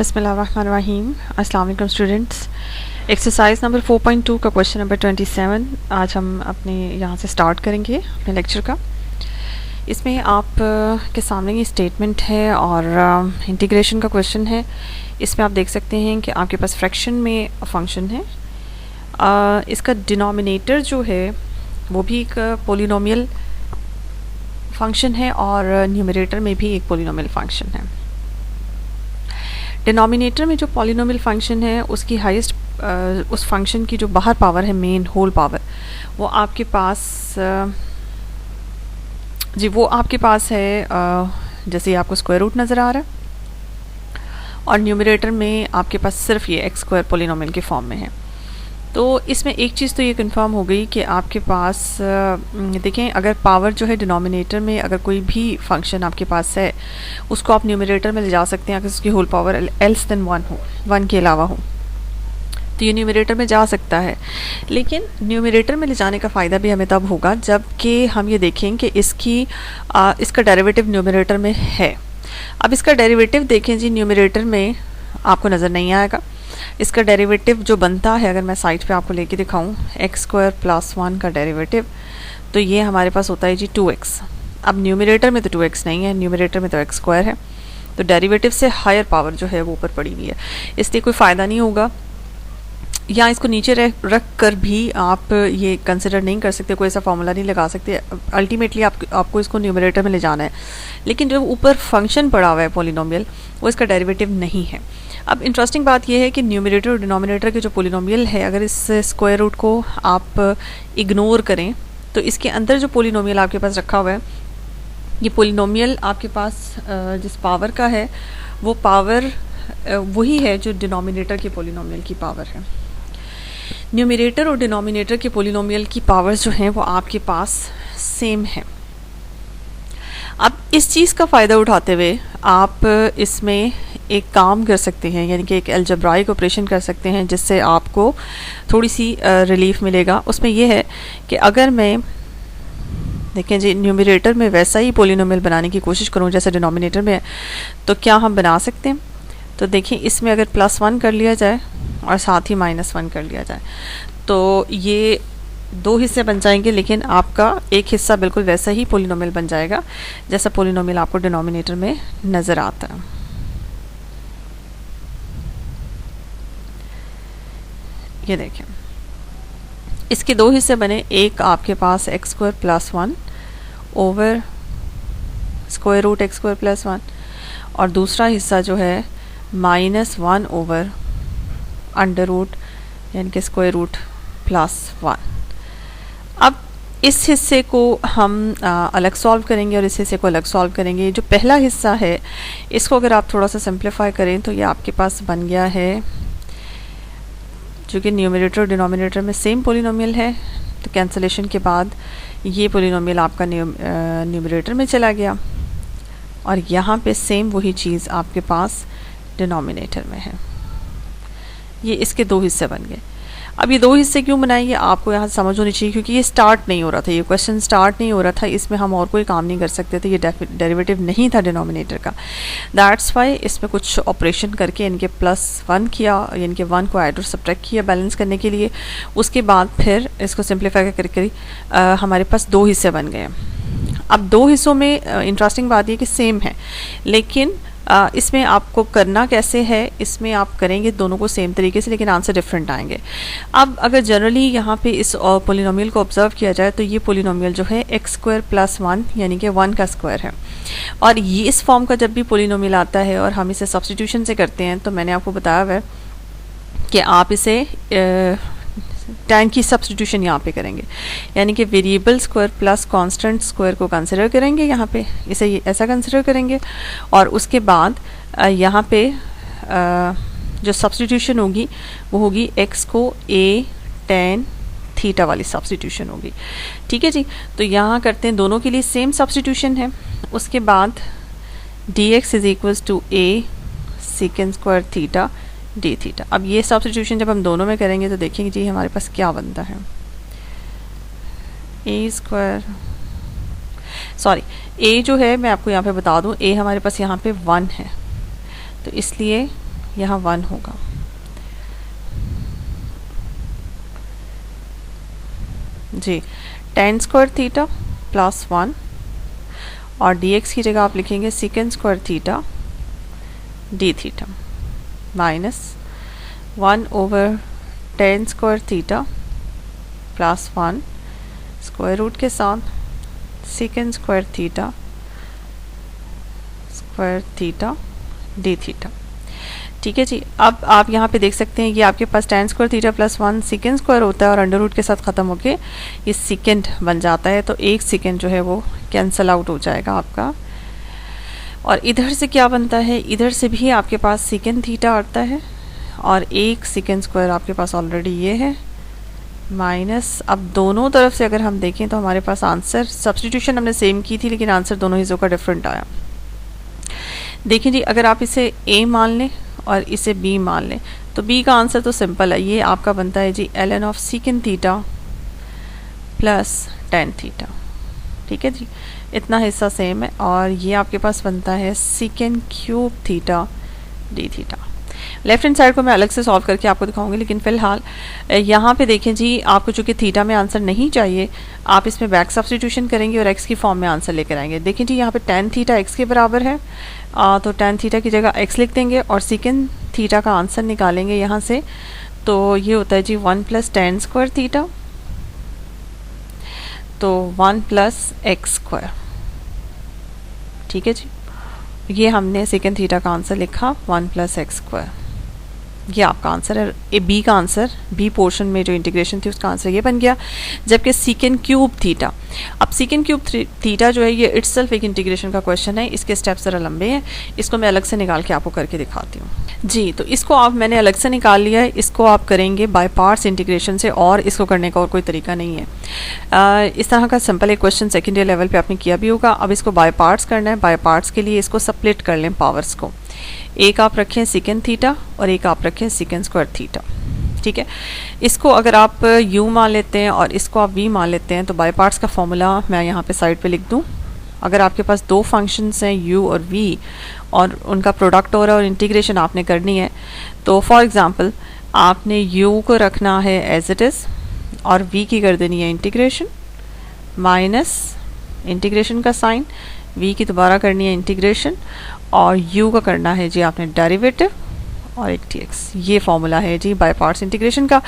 बिस्मिल्लाहिर्रहमानिर्रहीम। अस्सलाम वालेकुम स्टूडेंट्स। एक्सरसाइज नंबर 4.2 का क्वेश्चन नंबर 27 आज हम अपने यहाँ से स्टार्ट करेंगे अपने लेक्चर का। इसमें आप के सामने ये स्टेटमेंट है और इंटीग्रेशन का क्वेश्चन है। इसमें आप देख सकते हैं कि आपके पास फ्रैक्शन में फंक्शन है। इसका डिनोमिनेटर जो है वो भी एक पॉलिनोमियल फंक्शन है और न्यूमरेटर में भी एक पॉलिनोमियल फंक्शन है। डिनोमिनेटर में जो पॉलिनोमियल फंक्शन है उसकी हाईएस्ट उस फंक्शन की जो बाहर पावर है, मेन होल पावर, वो आपके पास वो आपके पास है जैसे आपको स्क्वायर रूट नज़र आ रहा है और न्यूमरेटर में आपके पास सिर्फ ये एक्स स्क्वायर पॉलिनोमियल के फॉर्म में है। तो इसमें एक चीज़ तो ये कंफर्म हो गई कि आपके पास देखें, अगर पावर जो है डिनोमिनेटर में अगर कोई भी फंक्शन आपके पास है उसको आप न्यूमरेटर में ले जा सकते हैं अगर उसकी होल पावर एल्स देन 1 हो, 1 के अलावा हो, तो ये न्यूमरेटर में जा सकता है। लेकिन न्यूमरेटर में ले जाने का फ़ायदा भी हमें तब होगा जबकि हम ये देखें कि इसका डेरिवेटिव न्यूमरेटर में है। अब इसका डेरिवेटिव देखें जी, न्यूमरेटर में आपको नज़र नहीं आएगा। इसका डेरिवेटिव जो बनता है, अगर मैं साइड पे आपको लेके दिखाऊं, एक्स स्क्वायर प्लस 1 का डेरिवेटिव, तो ये हमारे पास होता है जी 2x। अब न्यूमरेटर में तो 2x नहीं है, न्यूमरेटर में तो एक्स स्क्वायर है, तो डेरिवेटिव से हायर पावर जो है वो ऊपर पड़ी हुई है, इसलिए कोई फ़ायदा नहीं होगा। या इसको नीचे रख कर भी आप ये कंसिडर नहीं कर सकते, कोई ऐसा फॉर्मूला नहीं लगा सकते। अल्टीमेटली आपको इसको न्यूमरेटर में ले जाना है, लेकिन जो ऊपर फंक्शन पड़ा हुआ है पॉलिनोमियल, वो इसका डेरिवेटिव नहीं है। अब इंटरेस्टिंग बात यह है कि न्यूमरेटर और डिनोमिनेटर के जो पॉलिनोमियल है, अगर इस स्क्वायर रूट को आप इग्नोर करें तो इसके अंदर जो पॉलिनोमियल आपके पास रखा हुआ है, ये पॉलिनोमियल आपके पास जिस पावर का है वो पावर वही है जो डिनोमिनेटर के पॉलिनोमियल की पावर है। न्यूमरेटर और डिनोमिनेटर के पॉलिनोमियल की पावर्स जो हैं वो आपके पास सेम है। अब इस चीज़ का फ़ायदा उठाते हुए आप इसमें एक काम कर सकते हैं, यानी कि एक अलजेब्राइक ऑपरेशन कर सकते हैं जिससे आपको थोड़ी सी रिलीफ मिलेगा। उसमें यह है कि अगर मैं देखें जी न्यूमरेटर में वैसा ही पॉलिनोमियल बनाने की कोशिश करूं जैसे डिनोमिनेटर में है, तो क्या हम बना सकते हैं? तो देखिए, इसमें अगर +1 कर लिया जाए और साथ ही -1 कर लिया जाए तो ये 2 हिस्से बन जाएंगे, लेकिन आपका एक हिस्सा बिल्कुल वैसा ही पॉलिनोमियल बन जाएगा जैसा पॉलिनोमियल आपको डिनोमिनेटर में नज़र आता है। ये देखें, इसके 2 हिस्से बने। एक आपके पास x square plus 1 over square root x square plus 1 और दूसरा हिस्सा जो है -1 ओवर अंडर रूट यानी कि स्क्वायर रूट प्लस 1। अब इस हिस्से को हम अलग सॉल्व करेंगे और इस हिस्से को अलग सॉल्व करेंगे। जो पहला हिस्सा है इसको अगर आप थोड़ा सा सिंप्लीफाई करें तो ये आपके पास बन गया है, जो कि न्यूमरेटर और डिनोमिनेटर में सेम पॉलिनोमियल है, तो कैंसलेशन के बाद ये पॉलिनोमियल आपका न्यूमरेटर में चला गया और यहाँ पे सेम वही चीज़ आपके पास डिनोमिनेटर में है। ये इसके 2 हिस्से बन गए। अब ये 2 हिस्से क्यों बनाए ये आपको यहाँ समझ होनी चाहिए, क्योंकि ये स्टार्ट नहीं हो रहा था, ये क्वेश्चन स्टार्ट नहीं हो रहा था, इसमें हम और कोई काम नहीं कर सकते थे, ये डेरिवेटिव नहीं था डिनोमिनेटर का। दैट्स वाई इसमें कुछ ऑपरेशन करके इनके +1 किया, यानी कि 1 को ऐड और सब्ट्रैक्ट किया बैलेंस करने के लिए। उसके बाद फिर इसको सिंप्लीफाई करके हमारे पास 2 हिस्से बन गए। अब 2 हिस्सों में इंटरेस्टिंग बात ये कि सेम है, लेकिन इसमें आपको करना कैसे है, इसमें आप करेंगे दोनों को सेम तरीके से, लेकिन आंसर डिफरेंट आएंगे। अब अगर जनरली यहाँ पे इस पॉलिनोमियल को ऑब्जर्व किया जाए तो ये पॉलिनोमियल जो है एक्स स्क्वायर प्लस 1 यानी कि 1 का स्क्वायर है, और ये इस फॉर्म का जब भी पॉलिनोमियल आता है और हम इसे सब्स्टिट्यूशन से करते हैं तो मैंने आपको बताया हुआ है कि आप इसे tan की सब्स्टिट्यूशन यहाँ पे करेंगे, यानी कि variable square plus constant square को कंसिडर करेंगे, यहाँ पे इसे ऐसा कंसिडर करेंगे और उसके बाद यहाँ पे जो सब्स्टिट्यूशन होगी वो होगी x को a tan थीटा वाली सब्स्टिट्यूशन होगी। ठीक है जी, तो यहाँ करते हैं, दोनों के लिए सेम सब्स्टिट्यूशन है। उसके बाद dx is equals to a second square theta d theta. अब ये सब्स्टिट्यूशन जब हम दोनों में करेंगे तो देखेंगे जी हमारे पास क्या बनता है, ए स्क्वायर, सॉरी ए जो है मैं आपको यहाँ पे बता दूँ, ए हमारे पास यहाँ पे 1 है, तो इसलिए यहाँ 1 होगा। जी, tan स्क्वायर थीटा प्लस 1 और dx की जगह आप लिखेंगे second square theta d theta minus 1 over tan square theta plus 1 square root के साथ second square theta d theta. ठीक है जी। अब आप यहाँ पे देख सकते हैं ये आपके पास tan square theta plus 1 second square होता है और अंडर रूट के साथ ख़त्म होके ये सेकेंड बन जाता है, तो एक सेकेंड जो है वो कैंसल आउट हो जाएगा आपका। और इधर से क्या बनता है, इधर से भी आपके पास सेकेंड थीटा आता है और एक सेकेंड स्क्वायर आपके पास ऑलरेडी ये है माइनस। अब दोनों तरफ से अगर हम देखें तो हमारे पास आंसर, सब्स्टिट्यूशन हमने सेम की थी लेकिन आंसर दोनों हिस्सों का डिफरेंट आया। देखिए जी, अगर आप इसे a मान लें और इसे b मान लें तो b का आंसर तो सिंपल है, ये आपका बनता है जी ln of second theta plus tan theta. ठीक है जी, इतना हिस्सा सेम है और ये आपके पास बनता है second cube theta d theta. Left hand side को मैं अलग से सॉल्व करके आपको दिखाऊंगी, लेकिन फिलहाल यहाँ पे देखें जी, आपको चूंकि थीटा में आंसर नहीं चाहिए, आप इसमें बैक सब्स्टिट्यूशन करेंगे और x की फॉर्म में आंसर लेकर आएंगे। देखें जी, यहाँ पे tan थीटा x के बराबर है, तो tan थीटा की जगह x लिख देंगे और सेकेंड थीटा का आंसर निकालेंगे यहाँ से, तो ये होता है जी 1 प्लस tan स्क्वायर थीटा, तो 1 प्लस x स्क्वायर। ठीक है जी, ये हमने सेकेंड थीटा का आंसर लिखा 1 प्लस x स्क्वायर, ये आपका आंसर है। ए बी का आंसर, बी पोर्शन में जो इंटीग्रेशन थी उसका आंसर ये बन गया। जबकि सेकेंड क्यूब थीटा, अब सेकेंड क्यूब थीटा जो है ये इटसेल्फ एक इंटीग्रेशन का क्वेश्चन है, इसके स्टेप्स ज़रा लंबे हैं, इसको मैं अलग से निकाल के आपको करके दिखाती हूँ जी। तो इसको आप मैंने अलग से निकाल लिया है, इसको आप करेंगे बाय पार्ट्स इंटीग्रेशन से, और इसको करने का और कोई तरीका नहीं है। इस तरह का सिंपल एक क्वेश्चन सेकेंड ईयर लेवल पे आपने किया भी होगा। अब इसको बाय पार्ट्स करना है, बाय पार्ट्स के लिए इसको स्प्लिट कर लें पावर्स को, एक आप रखें सेकेंड थीटा और एक आप रखें सेकेंड स्क्वायर थीटा। ठीक है, इसको अगर आप u मान लेते हैं और इसको आप v मान लेते हैं तो बाय पार्ट्स का फॉर्मूला मैं यहाँ पे साइड पे लिख दूँ। अगर आपके पास दो फंक्शंस हैं u और v और उनका प्रोडक्ट हो रहा है और इंटीग्रेशन आपने करनी है, तो फॉर एग्ज़ाम्पल आपने u को रखना है एज इट इज़ और v की कर देनी है इंटीग्रेशन, माइनस इंटीग्रेशन का साइन, v की दोबारा करनी है इंटीग्रेशन और u का करना है जी आपने डेरिवेटिव और एक dx। ये फॉर्मूला है जी बाय पार्ट्स इंटीग्रेशन का।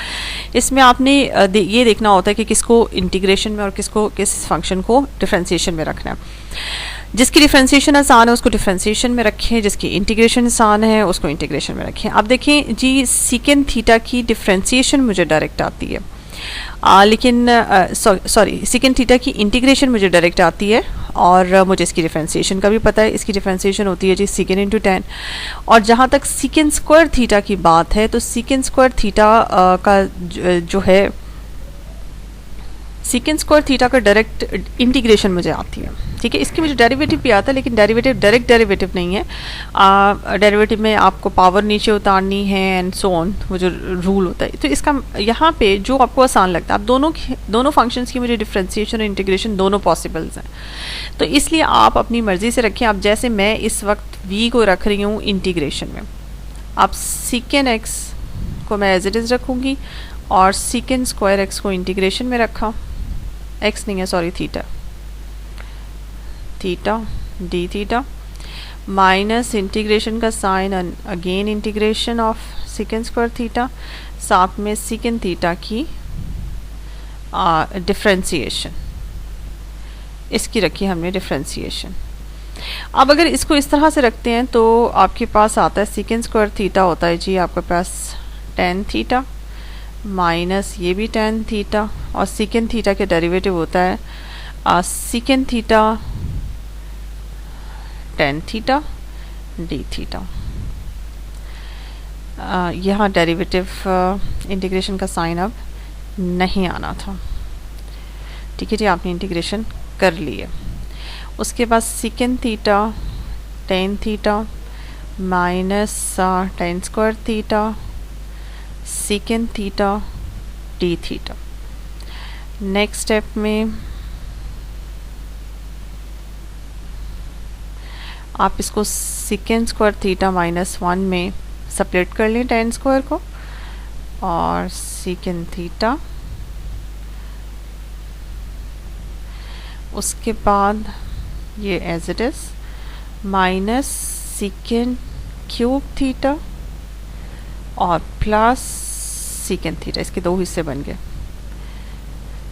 इसमें आपने ये देखना होता है कि किसको इंटीग्रेशन में और किसको किस फंक्शन को डिफरेंशिएशन में रखना है। जिसकी डिफरेंशिएशन आसान है उसको डिफरेंशिएशन में रखें, जिसकी इंटीग्रेशन आसान है उसको इंटीग्रेशन में रखें। अब देखें जी, सेकेंड थीटा की डिफरेंशिएशन मुझे डायरेक्ट आती है, लेकिन सॉरी सेकेंड थीटा की इंटीग्रेशन मुझे डायरेक्ट आती है और मुझे इसकी डिफरेंशिएशन का भी पता है। इसकी डिफरेंशिएशन होती है जी सेकेंड इंटू tan। और जहाँ तक सेकेंड स्क्वायर थीटा की बात है तो सेकेंड स्क्वायर थीटा का जो है सेकेंड स्क्वायर थीटा का डायरेक्ट इंटीग्रेशन मुझे आती है। ठीक है, इसकी मुझे डेरिवेटिव भी आता है लेकिन डेरिवेटिव डायरेक्ट डेरिवेटिव नहीं है। डेरिवेटिव में आपको पावर नीचे उतारनी है एंड सो ऑन, वो जो रूल होता है। तो इसका यहाँ पे जो आपको आसान लगता है, आप दोनों फंक्शंस की मुझे डिफरेंशिएशन और इंटीग्रेशन दोनों पॉसिबल्स हैं, तो इसलिए आप अपनी मर्जी से रखें। आप जैसे मैं इस वक्त v को रख रही हूँ इंटीग्रेशन में, अब सेकेंड x को मैं एज इट इज़ रखूँगी और सेकेंड स्क्वायर x को इंटीग्रेशन में रखा, x नहीं है sorry theta, theta d theta minus integration का sine again integration of second square theta, साथ में सेकेंड थीटा की डिफरेंशिएशन, इसकी रखी हमने डिफरेंशिएशन। अब अगर इसको इस तरह से रखते हैं तो आपके पास आता है सेकेंड स्क्वायर थीटा होता है जी आपके पास tan थीटा माइनस ये भी tan थीटा और सेकेंड थीटा के डेरिवेटिव होता है second theta tan theta d theta. यहाँ डेरिवेटिव इंटीग्रेशन का साइन अब नहीं आना था। ठीक है जी, आपने इंटीग्रेशन कर लिए। उसके बाद second theta tan theta minus tan square theta second theta d theta. Next step में आप इसको सेकेंड स्क्वायर थीटा माइनस 1 में सेपरेट कर लें tan स्क्वायर को और सीकेंट थीटा, उसके बाद ये as it is minus secant cube theta और प्लस सीकेंट थीटा, इसके दो हिस्से बन गए।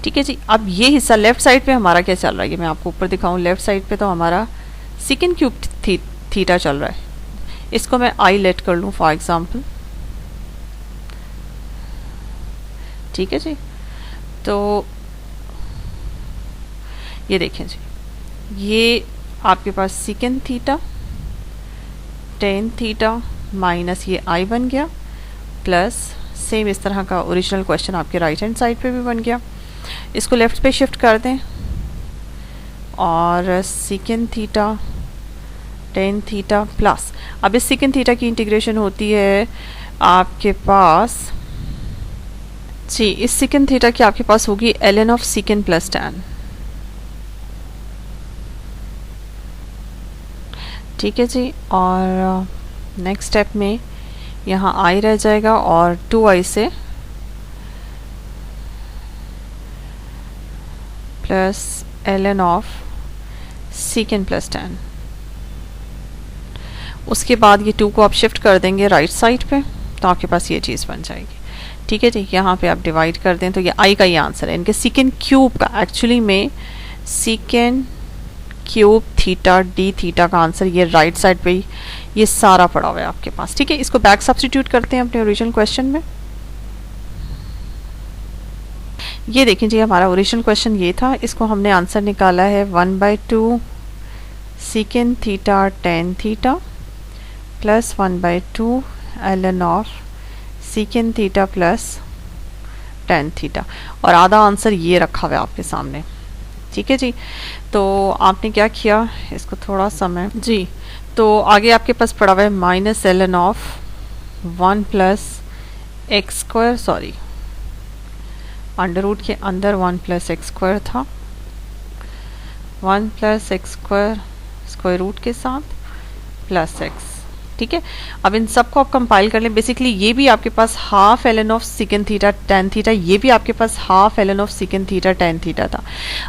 ठीक है जी। अब ये हिस्सा लेफ्ट साइड पे हमारा क्या चल रहा है, ये मैं आपको ऊपर दिखाऊं। लेफ्ट साइड पे तो हमारा सीकेंट क्यूब थीटा चल रहा है, इसको मैं आई लेट कर लूँ फॉर एग्जांपल। ठीक है जी। तो ये देखें जी, ये आपके पास secant theta tan theta minus ये आई बन गया, प्लस सेम इस तरह का ओरिजिनल क्वेश्चन आपके राइट हैंड साइड पे भी बन गया। इसको लेफ्ट पे शिफ्ट कर दें और secant theta tan theta plus, अब इस सीकेंट थीटा की इंटीग्रेशन होती है आपके पास जी, इस सीकेंट थीटा की आपके पास होगी ln of secant plus tan. ठीक है जी। और नेक्स्ट स्टेप में यहाँ आई रह जाएगा और 2i से plus ln of secant plus tan. उसके बाद ये 2 को आप शिफ्ट कर देंगे राइट साइड पे, तो आपके पास ये चीज़ बन जाएगी। ठीक है जी। यहाँ पे आप डिवाइड कर दें तो ये आई का ये आंसर है। इनके सीकेंट क्यूब का एक्चुअली में secant cube theta d theta का आंसर ये राइट साइड पे ही ये सारा पड़ा हुआ है आपके पास। ठीक है। इसको बैक सब्स्टिट्यूट करते हैं अपने ओरिजिनल क्वेश्चन में। ये देखें जी, हमारा ओरिजिनल क्वेश्चन ये था, इसको हमने आंसर निकाला है 1/2 secant theta tan theta plus 1/2 ln of secant theta plus tan theta, और आधा आंसर ये रखा हुआ है आपके सामने। ठीक है जी। तो आपने क्या किया, इसको थोड़ा समय जी, तो आगे आपके पास पड़ा हुआ है minus ln of 1 plus x square, sorry under root के अंदर 1 प्लस एक्स स्क्वायर था, 1 plus x square square root के साथ प्लस एक्स। ठीक है। अब इन सबको आप कंपाइल कर लें। बेसिकली ये भी आपके पास half ln of secant theta tan theta, ये भी आपके पास half ln of secant theta tan theta था।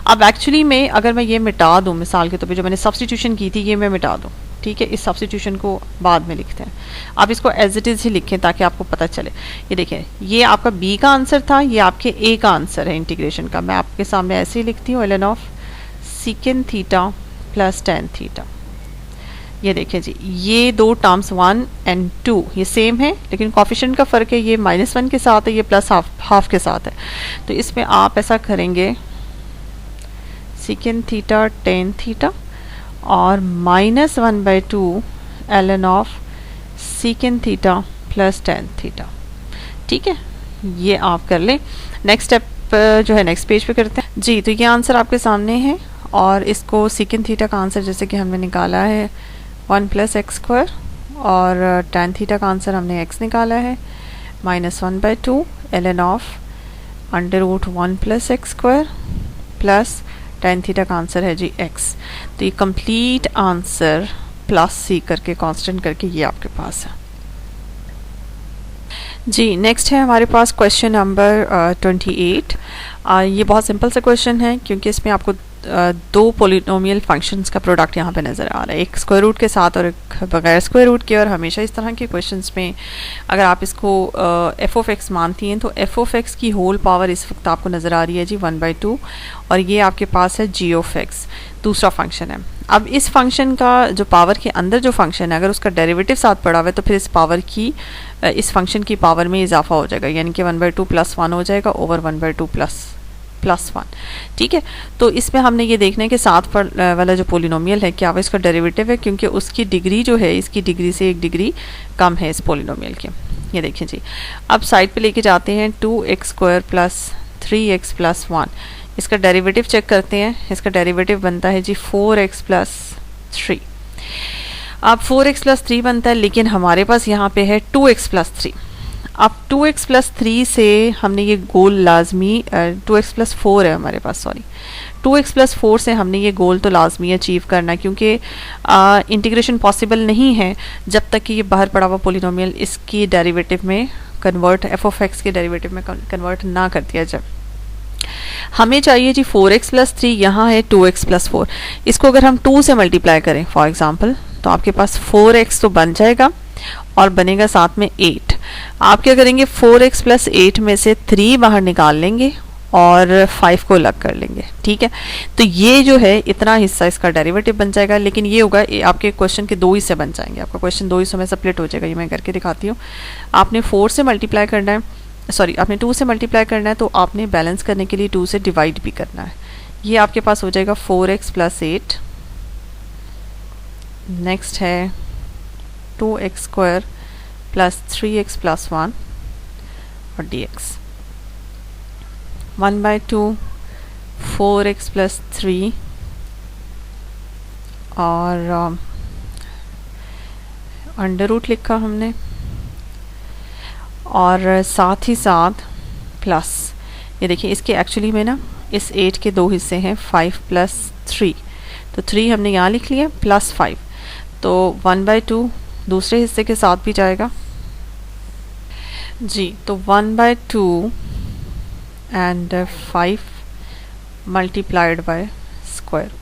अब एक्चुअली में अगर मैं ये मिटा दूं, मिसाल के तौर पे जो मैंने सब्स्टिट्यूशन की थी ये मैं मिटा दूं, ठीक है, इस सब्स्टिट्यूशन को बाद में लिखते हैं। आप इसको एज इट इज़ ही लिखें ताकि आपको पता चले। ये देखें, ये आपका बी का आंसर था, ये आपके ए का आंसर है इंटीग्रेशन का। मैं आपके सामने ऐसे ही लिखती हूँ ln of secant theta plus tan theta. ये देखें जी, ये दो टर्म्स 1 एंड 2 ये सेम है, लेकिन कोफिशिएंट का फ़र्क है, ये -1 के साथ है, ये प्लस हाफ के साथ है। तो इसमें आप ऐसा करेंगे सीकेंट थीटा टेन थीटा और -1/2 ln of secant theta plus tan theta. ठीक है, ये आप कर लें। नेक्स्ट स्टेप जो है नेक्स्ट पेज पे करते हैं जी। तो ये आंसर आपके सामने है, और इसको सीकेंट थीटा का आंसर जैसे कि हमने निकाला है 1 प्लस एक्स स्क्वायर, और टेन थीटा का आंसर हमने x निकाला है -1/2 ln of under root 1 plus x square plus tan theta का आंसर है जी x। तो ये कंप्लीट आंसर प्लस सी करके कांस्टेंट करके ये आपके पास है जी। नेक्स्ट है हमारे पास क्वेश्चन नंबर 28। ये बहुत सिंपल सा क्वेश्चन है, क्योंकि इसमें आपको दो पोलिनोमियल फंक्शंस का प्रोडक्ट यहाँ पे नज़र आ रहा है, एक स्क्वायर रूट के साथ और एक बगैर स्क्वायर रूट के। और हमेशा इस तरह के क्वेश्चंस में अगर आप इसको एफ ऑफ एक्स मानती हैं तो एफ ऑफ एक्स की होल पावर इस वक्त आपको नज़र आ रही है जी 1/2, और ये आपके पास है जी ऑफ एक्स, दूसरा फंक्शन है। अब इस फंक्शन का जो पावर के अंदर जो फंक्शन है, अगर उसका डेरिवेटिव साथ पड़ा हुआ है तो फिर इस पावर की इस फंक्शन की पावर में इजाफा हो जाएगा, यानी कि 1/2 + 1 हो जाएगा ओवर 1/2 + 1। ठीक है। तो इसमें हमने ये देखना है कि साथ पर वाला जो पोलिनोमियल है क्या वो इसका डेरिवेटिव है, क्योंकि उसकी डिग्री जो है इसकी डिग्री से 1 डिग्री कम है इस पोलिनोमियल के। ये देखें जी, अब साइड पे लेके जाते हैं 2x² + 3x + 1, इसका डेरिवेटिव चेक करते हैं। इसका डेरिवेटिव बनता है जी 4x + 3। अब 4x + 3 बनता है, लेकिन हमारे पास यहाँ पे है 2x + 3। अब 2x प्लस 3 से हमने ये गोल लाजमी 2x प्लस 4 है हमारे पास, सॉरी 2x प्लस 4 से हमने ये गोल तो लाजमी अचीव करना, क्योंकि इंटीग्रेशन पॉसिबल नहीं है जब तक कि ये बाहर पड़ा हुआ पोलिनोमियल इसकी डेरिवेटिव में कन्वर्ट, एफ ऑफ एक्स के डेरिवेटिव में कन्वर्ट ना कर दिया जाए। हमें चाहिए जी 4x प्लस 3, यहाँ है 2x प्लस 4, इसको अगर हम 2 से मल्टीप्लाई करें फॉर एग्जाम्पल तो आपके पास 4x तो बन जाएगा और बनेगा साथ में 8। आप क्या करेंगे, 4x प्लस 8 में से 3 बाहर निकाल लेंगे और 5 को अलग कर लेंगे, ठीक है। तो ये जो है इतना हिस्सा इसका डेरिवेटिव बन जाएगा, लेकिन ये होगा आपके क्वेश्चन के 2 हिस्से बन जाएंगे, आपका क्वेश्चन 2 हिस्सों में स्प्लिट हो जाएगा। ये मैं करके दिखाती हूँ। आपने 4 से मल्टीप्लाई करना है, सॉरी आपने 2 से मल्टीप्लाई करना है, तो आपने बैलेंस करने के लिए 2 से डिवाइड भी करना है। ये आपके पास हो जाएगा 4x प्लस 8, नेक्स्ट है 2x square plus 3x plus 1 और dx 1/2 4x प्लस 3 और अंडर रूट लिखा हमने, और साथ ही साथ प्लस, ये देखिए इसके एक्चुअली में ना इस 8 के 2 हिस्से हैं, 5 प्लस 3, तो 3 हमने यहाँ लिख लिया प्लस 5, तो 1/2 दूसरे हिस्से के साथ भी जाएगा जी, तो 1/2 and 5 multiplied by square root.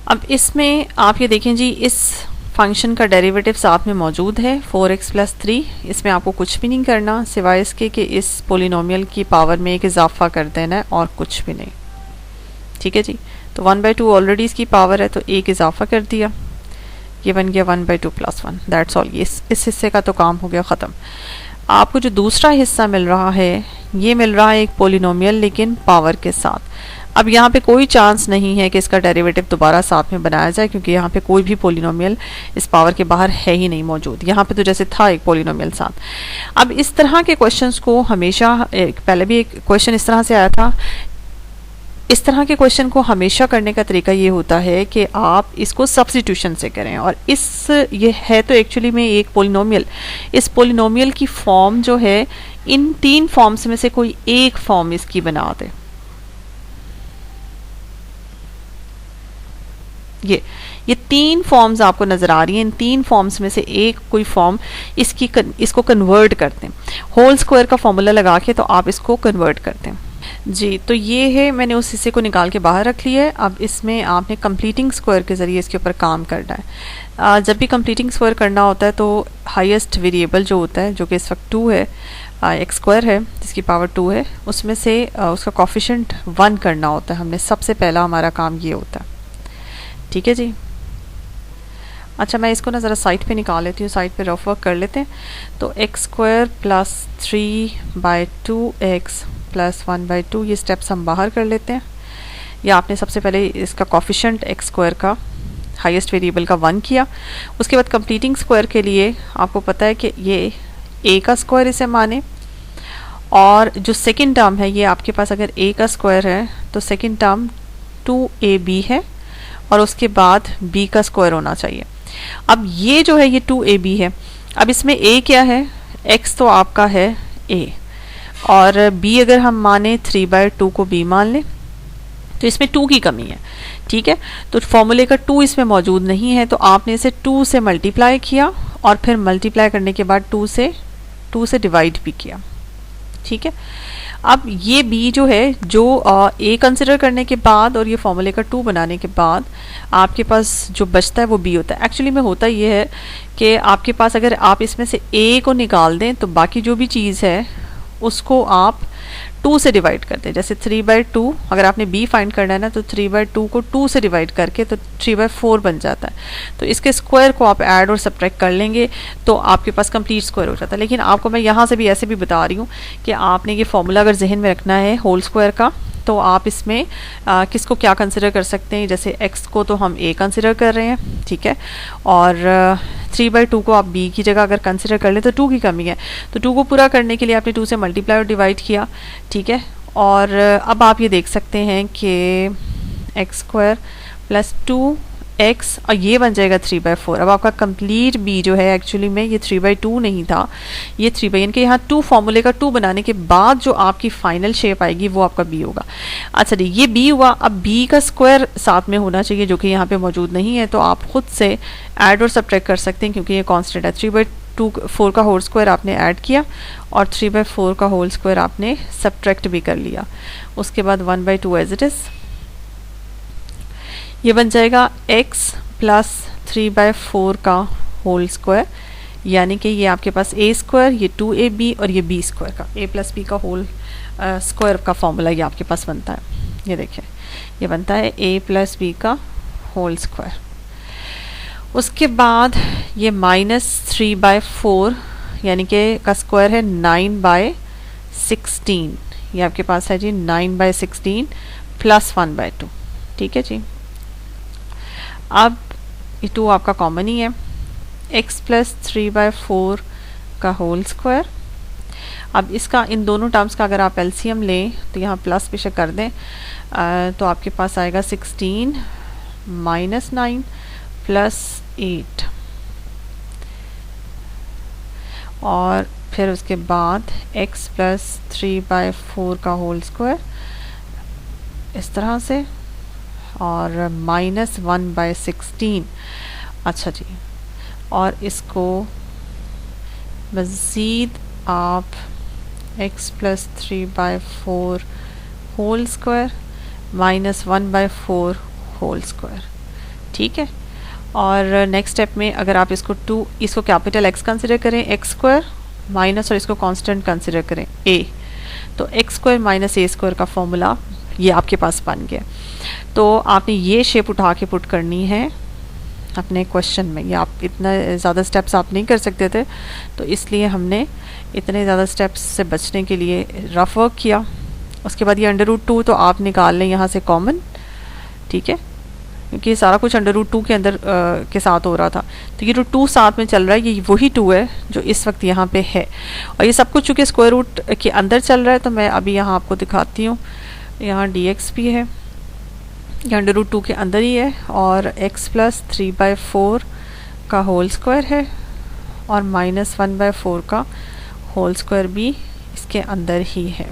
अब इसमें आप ये देखें जी, इस फंक्शन का डेरिवेटिव साथ में मौजूद है 4x प्लस 3, इसमें आपको कुछ भी नहीं करना सिवाय इसके कि इस पोलिनोमियल की पावर में एक इजाफा कर देना है और कुछ भी नहीं, ठीक है जी। तो 1/2 ऑलरेडी इसकी पावर है, तो एक इजाफा कर दिया, ये बन गया 1/2 प्लस 1, दैट्स ऑल। इस हिस्से का तो काम हो गया ख़त्म। आपको जो दूसरा हिस्सा मिल रहा है, ये मिल रहा है एक पोलिनोमियल लेकिन पावर के साथ। अब यहाँ पे कोई चांस नहीं है कि इसका डेरिवेटिव दोबारा साथ में बनाया जाए, क्योंकि यहाँ पे कोई भी पोलिनोमियल इस पावर के बाहर है ही नहीं मौजूद। यहाँ पे तो जैसे था एक पोलिनोमियल साथ। अब इस तरह के क्वेश्चंस को हमेशा, पहले भी एक क्वेश्चन इस तरह से आया था, इस तरह के क्वेश्चन को हमेशा करने का तरीका ये होता है कि आप इसको सब्स्टिट्यूशन से करें, और ये है तो एक्चुअली में एक पोलिनोमियल, इस पोलिनोमियल की फॉर्म जो है इन 3 फॉर्म्स में से कोई एक फॉर्म इसकी बना दे। ये 3 फॉर्म्स आपको नजर आ रही हैं, इन 3 फॉर्म्स में से एक कोई फॉर्म इसको कन्वर्ट करते हैं, होल स्क्वायर का फॉर्मूला लगा के, तो आप इसको कन्वर्ट करते हैं जी। तो ये है, मैंने उस हिस्से को निकाल के बाहर रख लिया है। अब इसमें आपने कंप्लीटिंग स्क्वायर के ज़रिए इसके ऊपर काम करना है। जब भी कंप्लीटिंग स्क्वायर करना होता है तो हाईएस्ट वेरिएबल जो होता है, जो कि इस वक्त 2 है, एक्स स्क्वायर है जिसकी पावर 2 है, उसमें से उसका कोफिशिएंट 1 करना होता है। हमने सबसे पहला हमारा काम ये होता है, ठीक है जी। अच्छा, मैं इसको ना ज़रा साइड पे निकाल लेती हूँ, साइड पे रफ वर्क कर लेते हैं। तो x square plus 3/2x plus 1/2, ये स्टेप्स हम बाहर कर लेते हैं। या आपने सबसे पहले इसका कोफिशिएंट एक्स स्क्वायर का हाईएस्ट वेरिएबल का 1 किया। उसके बाद कंप्लीटिंग स्क्वायर के लिए आपको पता है कि ये a का स्क्वायर इसे माने, और जो सेकंड टर्म है ये आपके पास अगर a का स्क्वायर है तो सेकंड टर्म 2ab है, और उसके बाद b का स्क्वायर होना चाहिए। अब ये जो है ये 2ab है। अब इसमें a क्या है, x तो आपका है a, और b अगर हम माने 3/2 को b मान लें तो इसमें 2 की कमी है, ठीक है। तो फॉर्मूले का 2 इसमें मौजूद नहीं है, तो आपने इसे 2 से मल्टीप्लाई किया और फिर मल्टीप्लाई करने के बाद 2 से डिवाइड भी किया, ठीक है। अब ये b जो है, जो a कंसिडर करने के बाद और ये फॉर्मूले का 2 बनाने के बाद आपके पास जो बचता है वो b होता है। एक्चुअली में होता ये है कि आपके पास अगर आप इसमें से a को निकाल दें तो बाकी जो भी चीज़ है उसको आप 2 से डिवाइड कर दें। जैसे 3/2 अगर आपने b फाइंड करना है ना, तो 3/2 को 2 से डिवाइड करके तो 3/4 बन जाता है। तो इसके स्क्वायर को आप ऐड और सब्ट्रैक्ट कर लेंगे तो आपके पास कंप्लीट स्क्वायर हो जाता है। लेकिन आपको मैं यहाँ से भी ऐसे भी बता रही हूँ कि आपने ये फॉर्मूला अगर जहन में रखना है होल स्क्वायर का, तो आप इसमें किसको क्या कंसिडर कर सकते हैं। जैसे x को तो हम a कंसिडर कर रहे हैं, ठीक है, और 3/2 को आप b की जगह अगर कंसिडर कर लें तो 2 की कमी है, तो 2 को पूरा करने के लिए आपने 2 से मल्टीप्लाई और डिवाइड किया, ठीक है। और अब आप ये देख सकते हैं कि x² प्लस 2 x और ये बन जाएगा 3/4। अब आपका कंप्लीट b जो है एक्चुअली में ये 3/2 नहीं था, ये 3 यानी कि यहाँ 2 फॉर्मूले का 2 बनाने के बाद जो आपकी फाइनल शेप आएगी वो आपका b होगा। अच्छा जी, ये b हुआ। अब b का स्क्वायर साथ में होना चाहिए जो कि यहाँ पे मौजूद नहीं है, तो आप खुद से ऐड और सब्ट्रैक्ट कर सकते हैं क्योंकि ये कांस्टेंट है। 3/4 का होल स्क्वायर आपने ऐड किया और 3/4 का होल स्क्वायर आपने सब्ट्रैक्ट भी कर लिया। उसके बाद 1/2 एज इट इज़, ये बन जाएगा x प्लस 3/4 का होल स्क्वायर, यानी कि ये आपके पास a स्क्वायर, ये 2ab और ये b स्क्वायर का a प्लस b का होल स्क्वायर का फॉर्मूला ये आपके पास बनता है। ये देखिए, ये बनता है a प्लस b का होल स्क्वायर। उसके बाद ये -3/4 यानी कि का स्क्वायर है 9/16, ये आपके पास है जी 9/16 प्लस 1/2। ठीक है जी, अब ये 2 आपका कॉमन ही है। x प्लस 3/4 का होल स्क्वायर। अब इसका इन दोनों टर्म्स का अगर आप एलसीएम लें तो यहाँ प्लस बेशक कर दें तो आपके पास आएगा 16 माइनस 9 प्लस 8, और फिर उसके बाद x प्लस 3/4 का होल स्क्वायर इस तरह से, और -1/16। अच्छा जी, और इसको मज़ीद आप x plus 3/4 whole square -1/4 whole square. ठीक है, और नेक्स्ट स्टेप में अगर आप इसको कैपिटल x कंसिडर करें, x स्क्वायर माइनस, और इसको कांस्टेंट कंसिडर करें a, तो x square minus a square का फॉर्मूला ये आपके पास बन गया। तो आपने ये शेप उठा के पुट करनी है अपने क्वेश्चन में। ये आप इतना ज़्यादा स्टेप्स आप नहीं कर सकते थे, तो इसलिए हमने इतने ज़्यादा स्टेप्स से बचने के लिए रफ वर्क किया। उसके बाद ये √2 तो आप निकाल लें यहाँ से कॉमन। ठीक है, क्योंकि ये सारा कुछ √2 के अंदर के साथ हो रहा था, तो ये जो 2 साथ में चल रहा है ये वही 2 है जो इस वक्त यहाँ पे है, और ये सब कुछ चूँकि स्क्वायर रूट के अंदर चल रहा है तो मैं अभी यहाँ आपको दिखाती हूँ। यहाँ dx भी है, ये √2 के अंदर ही है, और x प्लस 3/4 का होल स्क्वायर है, और -1/4 का होल स्क्वायर भी इसके अंदर ही है।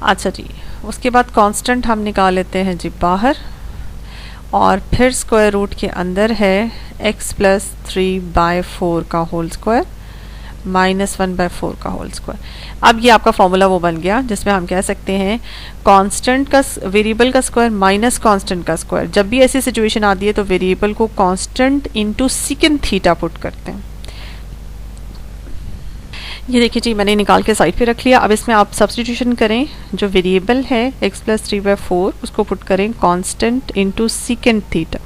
अच्छा जी, उसके बाद कांस्टेंट हम निकाल लेते हैं जी बाहर, और फिर स्क्वायर रूट के अंदर है x प्लस 3/4 का होल स्क्वायर -1/4 का होल स्क्वायर। अब ये आपका फॉर्मूला वो बन गया जिसमें हम कह सकते हैं कांस्टेंट का वेरिएबल का स्क्वायर माइनस कांस्टेंट का स्क्वायर। जब भी ऐसी सिचुएशन आती है तो वेरिएबल को constant into second theta put करते हैं। ये देखिए जी, मैंने निकाल के साइड पे रख लिया। अब इसमें आप सब्स्टिट्यूशन करें, जो वेरिएबल है x प्लस 3/4 उसको पुट करें constant into second theta.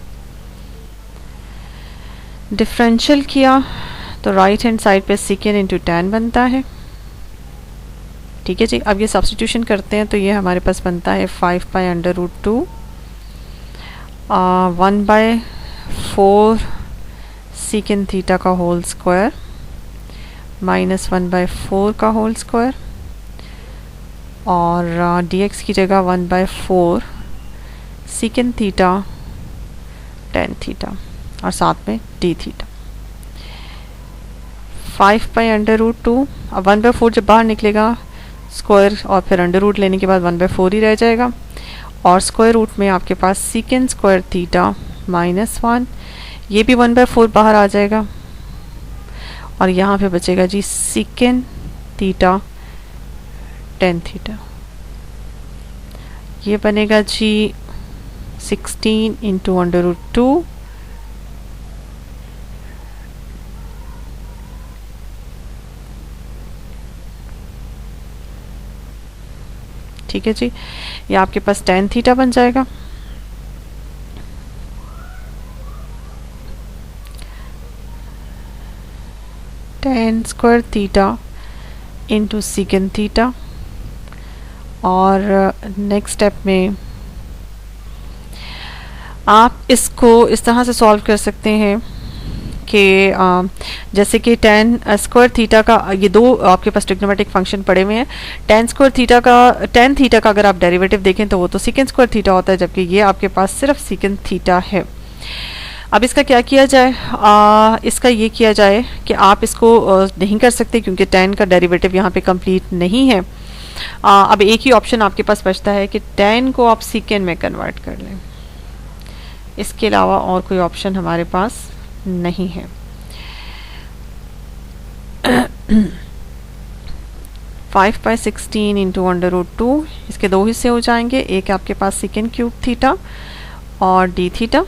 Differential किया तो राइट हैंड साइड पे सेकंड इंटू tan बनता है। ठीक है जी, अब ये सब्स्टिट्यूशन करते हैं तो ये हमारे पास बनता है 5/√2 1/4 सेकंड थीटा का होल स्क्वायर -1/4 का होल स्क्वायर, और dx की जगह 1/4 सेकंड थीटा tan थीटा, और साथ में d थीटा। 5/√2, अब 1/4 जब बाहर निकलेगा स्क्वायर और फिर अंडर रूट लेने के बाद 1/4 ही रह जाएगा, और स्क्वायर रूट में आपके पास सेकंड स्क्वायर थीटा -1, ये भी 1/4 बाहर आ जाएगा, और यहाँ पे बचेगा जी सेकंड थीटा tan थीटा। ये बनेगा जी 16 इंटू √2 ठीक है जी, ये आपके पास tan थीटा बन जाएगा। tan square theta into second theta, और नेक्स्ट स्टेप में आप इसको इस तरह से सॉल्व कर सकते हैं कि जैसे कि tan स्क्वायर थीटा का, ये दो आपके पास ट्रिग्नोमेट्रिक फंक्शन पड़े हुए हैं। tan थीटा का अगर आप डेरिवेटिव देखें तो वो तो सेकंड स्क्वायर थीटा होता है, जबकि ये आपके पास सिर्फ सेकंड थीटा है। अब इसका क्या किया जाए, इसका ये किया जाए कि आप इसको नहीं कर सकते क्योंकि tan का डेरिवेटिव यहाँ पे कंप्लीट नहीं है। अब एक ही ऑप्शन आपके पास बचता है कि tan को आप सीकेंड में कन्वर्ट कर लें, इसके अलावा और कोई ऑप्शन हमारे पास नहीं है। Five by 16 into under root 2, इसके दो हिस्से हो जाएंगे, एक आपके पास सेकेंड क्यूब थीटा और d theta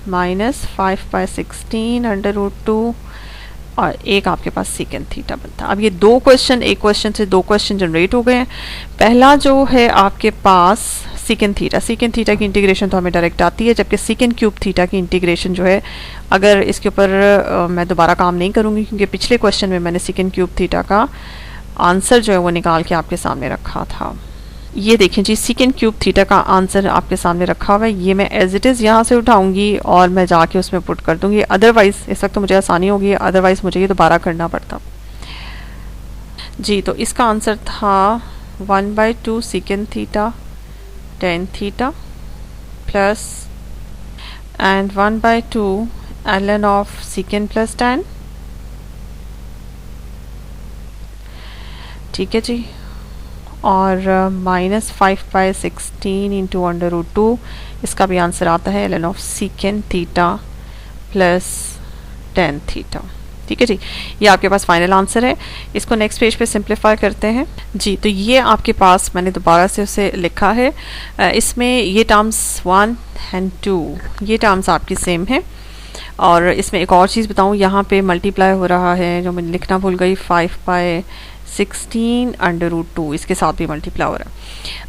minus 5 by 16 under root 2 और एक आपके पास सेकेंड थीटा बनता है। अब ये दो क्वेश्चन, एक क्वेश्चन से दो क्वेश्चन जनरेट हो गए हैं। पहला जो है आपके पास सेकेंड थीटा की इंटीग्रेशन तो हमें डायरेक्ट आती है, जबकि सेकेंड क्यूब थीटा की इंटीग्रेशन जो है, अगर इसके ऊपर मैं दोबारा काम नहीं करूँगी क्योंकि पिछले क्वेश्चन में मैंने सेकेंड क्यूब थीटा का आंसर जो है वो निकाल के आपके सामने रखा था। ये देखें जी, सेकेंड क्यूब थीटा का आंसर आपके सामने रखा हुआ है। ये मैं एज इट इज़ यहाँ से उठाऊंगी और मैं जाके उसमें पुट कर दूंगी। अदरवाइज़ इस वक्त तो मुझे आसानी होगी, अदरवाइज़ मुझे ये दोबारा करना पड़ता जी। तो इसका आंसर था 1/2 second theta tan theta plus and 1/2 ln of second plus tan। ठीक है जी, और minus 5 by 16 into under root 2, इसका भी आंसर आता है ln of second theta plus tan theta. ठीक है जी, ये आपके पास फाइनल आंसर है। इसको नेक्स्ट पेज पे सिंप्लीफाई करते हैं जी। तो ये आपके पास मैंने दोबारा से उसे लिखा है, इसमें ये टर्म्स 1 एंड 2 ये टर्म्स आपकी सेम है। और इसमें एक और चीज़ बताऊँ, यहाँ पे मल्टीप्लाई हो रहा है जो मैं लिखना भूल गई, 5 बाई 16 अंडर रूट 2, इसके साथ भी मल्टीप्लाई हो रहा है।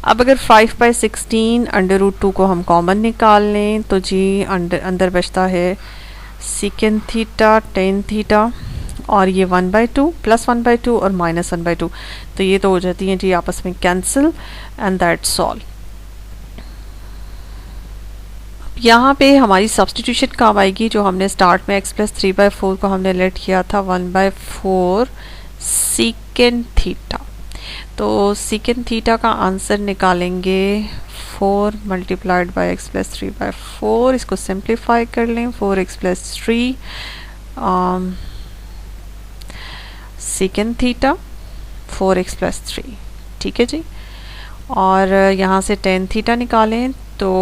अब अगर 5 बाई 16 अंडर रूट 2 को हम कॉमन निकाल लें तो जी अंदर बचता है सेकेंड थीटा tan थीटा और ये 1/2 प्लस 1/2 और माइनस 1/2, तो ये तो हो जाती हैं जी आपस में कैंसिल एंड दैट्स ऑल। यहाँ पे हमारी सब्सटीट्यूशन काम आएगी, जो हमने स्टार्ट में x प्लस 3/4 को हमने लेट किया था 1/4 सेकेंड थीटा। तो सेकेंड थीटा का आंसर निकालेंगे 4 मल्टीप्लाइड बाई x प्लस 3/4, इसको सिंप्लीफाई कर लें 4x plus 3 second theta 4x plus 3। ठीक है जी, और यहाँ से tan थीटा निकालें तो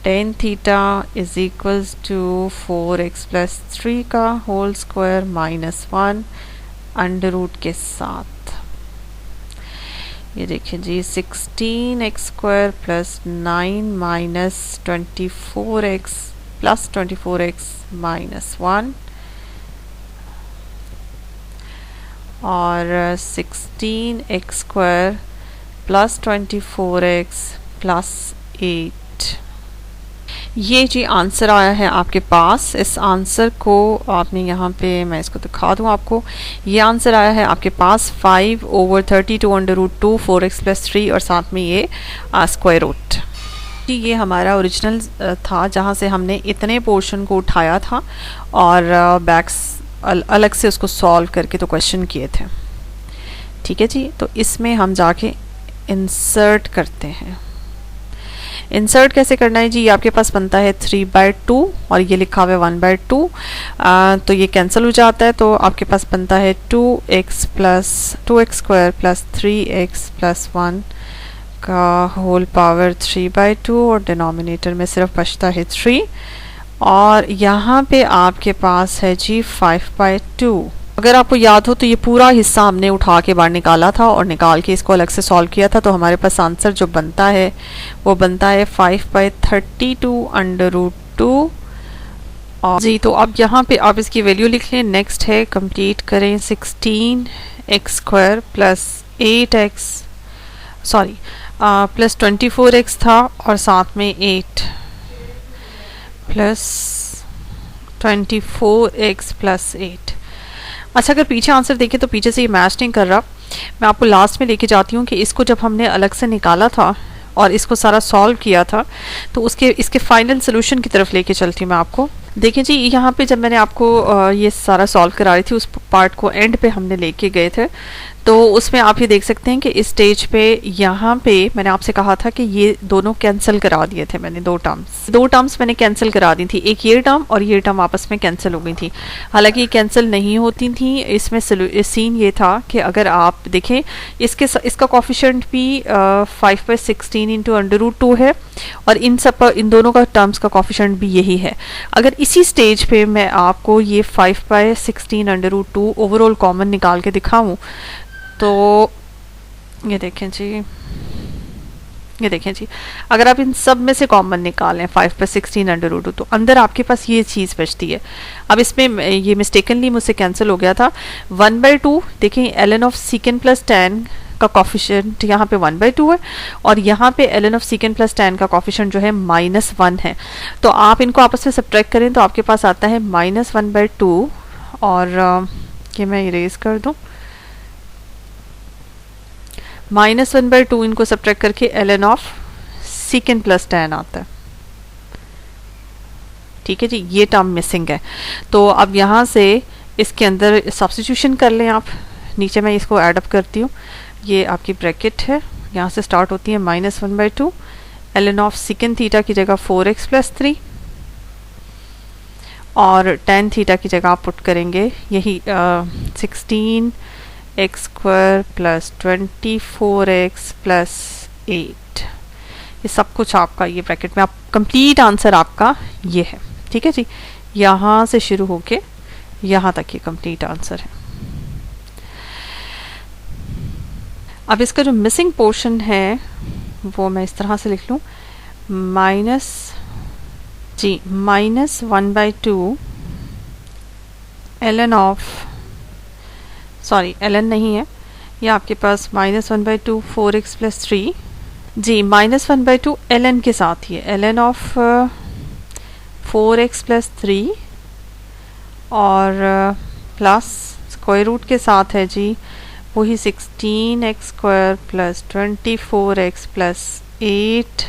tan theta is equals to 4x plus 3 का whole square minus 1 under root के साथ। ये देखिए जी 16x square plus 9 minus 24x plus 24x minus 1 और 16x square plus 24x plus 8। ये जी आंसर आया है आपके पास। इस आंसर को आपने यहाँ पे, मैं इसको दिखा दूँ आपको, ये आंसर आया है आपके पास 5/32 अंडर रूट 2 4x प्लस 3 और साथ में ये स्क्वायर रूट। ये हमारा ओरिजिनल था जहाँ से हमने इतने पोर्शन को उठाया था और बैक्स अलग से उसको सॉल्व करके तो क्वेश्चन किए थे। ठीक है जी, तो इसमें हम जाके इंसर्ट करते हैं। इंसर्ट कैसे करना है जी, ये आपके पास बनता है 3/2 और ये लिखा हुआ है 1/2, तो ये कैंसिल हो जाता है, तो आपके पास बनता है 2x square plus 3x plus 1 का होल पावर 3/2 और डिनोमिनेटर में सिर्फ बचता है 3 और यहाँ पे आपके पास है जी 5/2। अगर आपको याद हो तो ये पूरा हिस्सा हमने उठा के बाहर निकाला था और निकाल के इसको अलग से सॉल्व किया था, तो हमारे पास आंसर जो बनता है वो बनता है 5/32 अंडर रूट 2 जी। तो अब यहाँ पे आप इसकी वैल्यू लिख लें। नेक्स्ट है कंप्लीट करें 16x square plus 8x plus 24x था और साथ में 8 प्लस 24x प्लस 8। अच्छा, अगर पीछे आंसर देखें तो पीछे से ये मैच नहीं कर रहा। मैं आपको लास्ट में लेके जाती हूँ कि इसको जब हमने अलग से निकाला था और इसको सारा सॉल्व किया था तो इसके फाइनल सोल्यूशन की तरफ लेके चलती हूँ मैं आपको। देखिए जी, यहाँ पे जब मैंने आपको ये सारा सॉल्व करा रही थी उस पार्ट को एंड पे हमने लेके गए थे, तो उसमें आप ये देख सकते हैं कि इस स्टेज पे यहाँ पे मैंने आपसे कहा था कि ये दोनों कैंसिल करा दिए थे मैंने, दो टर्म्स मैंने कैंसिल करा दी थी, एक ये टर्म और ये टर्म आपस में कैंसिल हो गई थी। हालांकि ये कैंसिल नहीं होती थी, इसमें सीन ये था कि अगर आप देखें इसका कॉफिशेंट भी 5/16 इंटू √2 है और इन दोनों का टर्म्स का कॉफिशेंट भी यही है। अगर इसी स्टेज पे मैं आपको ये 5/16 √2 ओवरऑल कॉमन निकाल के दिखाऊं तो ये देखें जी, अगर आप इन सब में से कॉमन निकालें 5/16 √2 तो अंदर आपके पास ये चीज़ बचती है। अब इसमें ये मिस्टेकनली मुझसे कैंसिल हो गया था 1/2। देखें ln ऑफ सीकेंड प्लस tan का कॉफिशेंट यहाँ पे 1/2 है और यहाँ पे ln ऑफ सीकेंड प्लस tan का कॉफिशेंट जो है -1 है। तो आप इनको आपस में सब्ट्रैक्ट करें तो आपके पास आता है -1/2 और ये मैं इरेज कर दूँ, -1/2 इनको सब्ट्रैक्ट करके ln ऑफ सीकेंड प्लस tan आता है। ठीक है जी, ये टर्म मिसिंग है। तो अब यहाँ से इसके अंदर सब्स्टिट्यूशन कर लें आप। नीचे मैं इसको ऐड अप करती हूँ, ये आपकी ब्रैकेट है, यहाँ से स्टार्ट होती है -1/2 ln ऑफ सीकेंड थीटा की जगह 4x + 3 और tan थीटा की जगह आप पुट करेंगे यही 16x² + 24x + 8। ये सब कुछ आपका ये ब्रैकेट में आप कंप्लीट आंसर आपका ये है। ठीक है जी, यहाँ से शुरू होके यहाँ तक ये कंप्लीट आंसर है। अब इसका जो मिसिंग पोर्शन है वो मैं इस तरह से लिख लूँ, -1/2 ln ऑफ, सॉरी ln नहीं है, ये आपके पास -1/2 4x + 3 जी, -1/2 ln के साथ ही है, ln ऑफ 4x + 3 और प्लस स्क्वायर रूट के साथ है जी वही 16x² + 24x + 8,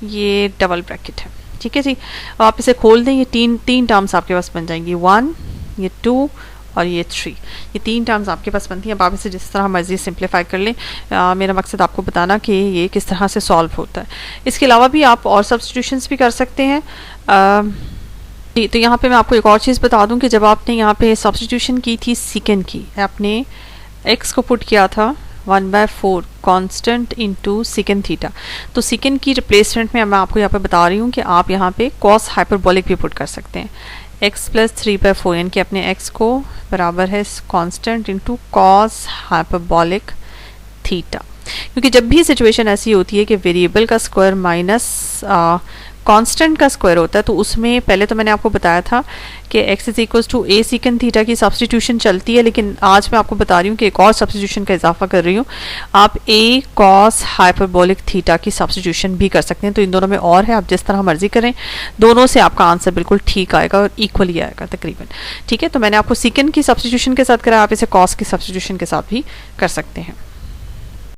ये डबल ब्रैकेट है। ठीक है जी, आप इसे खोल दें, ये तीन टर्म्स आपके पास बन जाएंगी, 1, ये 2 और ये 3, ये 3 टर्म्स आपके पास बनती हैं। अब आप इसे जिस तरह मर्जी सिंप्लीफाई कर लें। मेरा मकसद आपको बताना कि ये किस तरह से सॉल्व होता है। इसके अलावा भी आप और सब्स्टिट्यूशंस भी कर सकते हैं। तो यहाँ पे मैं आपको एक और चीज़ बता दूं कि जब आपने यहाँ पे सब्स्टिट्यूशन की थी सीकेंड की, आपने x को पुट किया था 1/4 कांस्टेंट इनटू सीकेंड थीटा। तो सीकेंड की रिप्लेसमेंट में मैं आपको यहाँ पे बता रही हूँ कि आप यहाँ पे कॉस हाइपरबोलिक भी पुट कर सकते हैं, x + 3/4 यानी कि अपने x को बराबर है constant into cos hyperbolic theta. क्योंकि जब भी सिचुएशन ऐसी होती है कि वेरिएबल का स्क्वायर माइनस कांस्टेंट का स्क्वायर होता है तो उसमें पहले तो मैंने आपको बताया था कि x = a सीकेंड थीटा की सब्स्टिट्यूशन चलती है, लेकिन आज मैं आपको बता रही हूँ कि एक और सब्स्टिट्यूशन का इजाफा कर रही हूँ। आप a cos हाइपरबोलिक थीटा की सब्स्टिट्यूशन भी कर सकते हैं। तो इन दोनों में और है, आप जिस तरह मर्जी करें, दोनों से आपका आंसर बिल्कुल ठीक आएगा और इक्वली आएगा तकरीबन। ठीक है, तो मैंने आपको सीकेंड की सब्स्टिट्यूशन के साथ कराया, आप इसे कॉस की सब्स्टिट्यूशन के साथ भी कर सकते हैं।